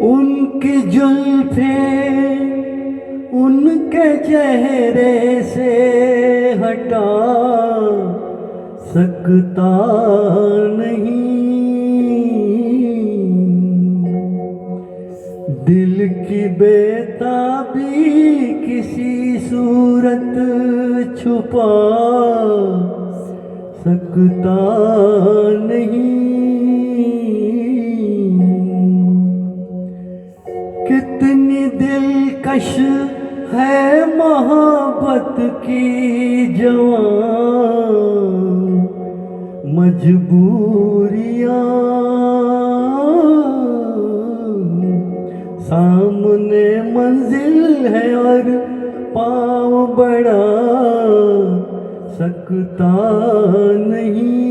उनकी जुल्फे उनके चेहरे से हटा सकता नहीं। दिल की बेताबी किसी सूरत छुपा सकता नहीं। कितनी दिलकश है मोहब्बत की जवान मजबूरियां। सामने मंजिल है और पाँव बढ़ा सकता नहीं।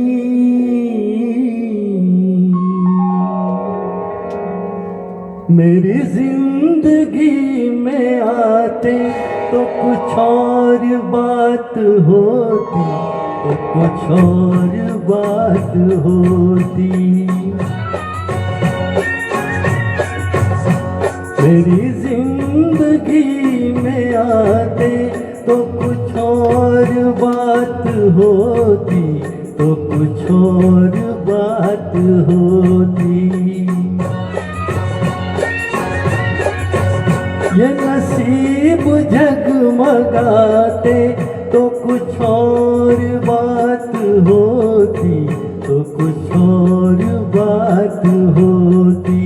मेरी जिंदगी में आते तो कुछ और बात होती, तो कुछ और बात होती। मेरी जिंदगी में आते तो कुछ और बात होती, तो कुछ और बात होती। ये नसीब जगमगाते तो कुछ और बात होती, तो कुछ और बात होती।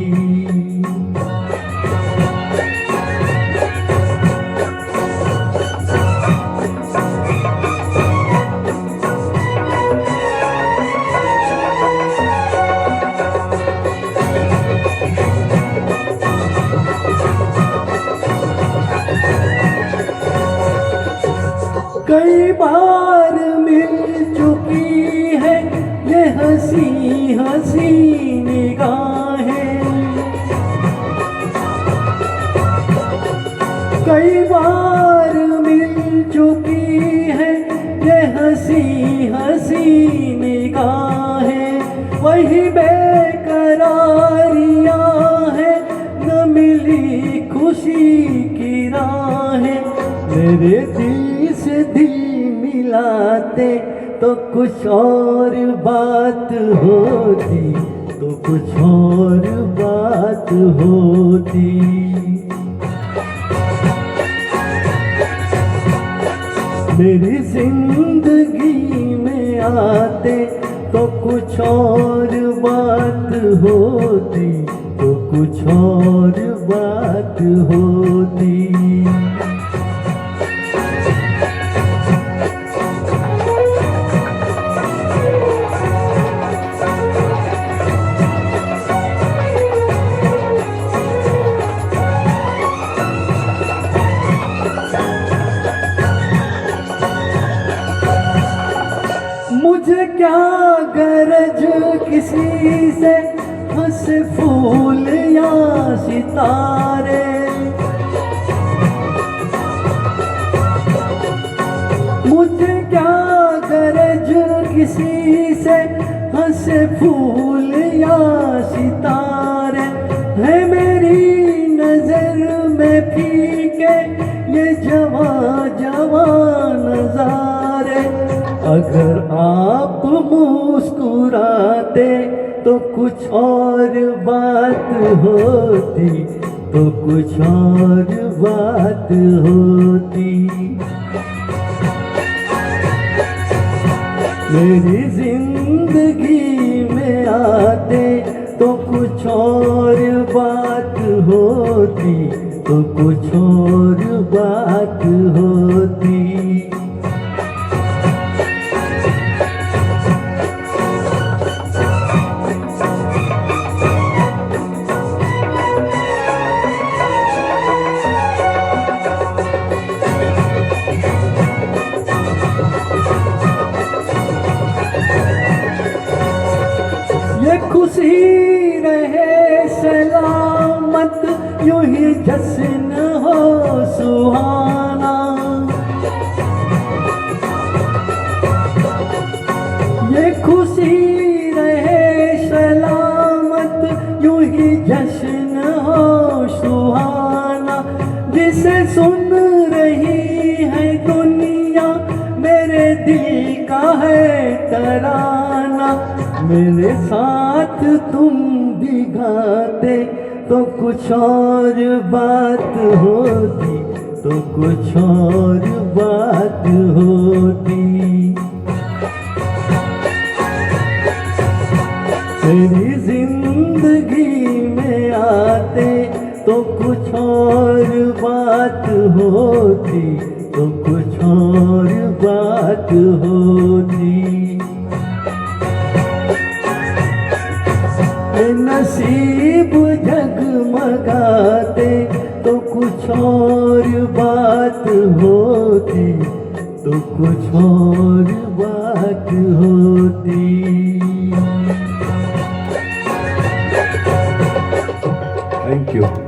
कई बार मिल चुकी है ये हंसी हंसी निगाहें। कई बार मिल चुकी है ये हंसी हंसी निगाहें। वही बेकरारियां हैं, न मिली खुशी की राहें। मेरे दिल से दिल मिलाते तो कुछ और बात होती, तो कुछ और बात होती। मेरी जिंदगी में आते तो कुछ और बात होती, तो कुछ और बात होती। मुझे क्या गरज किसी से हंसे फूल या सितारे। मुझे क्या गरज किसी से हंसे फूल या सितारे। है मेरी नजर में फीके ये जवा जवा नजारे। अगर आप मुस्कुराते तो कुछ और बात होती, तो कुछ और बात होती। मेरी जिंदगी में आते तो कुछ और बात होती, तो कुछ और बात होती। खुशी रहे सलामत यूं ही जश्न हो सुहाना। ये खुशी रहे सलामत यूं ही जश्न हो जिसे सुन रही है दुनिया मेरे दिल का है तराना। मेरे साथ तुम भी गाते तो कुछ और बात होती, तो कुछ और बात होती। तेरी जिंदगी में आते तो कुछ और बात होती, तो कुछ और बात होती। नसीब जगमगाते तो कुछ और बात होती, तो कुछ और बात होती। Thank you.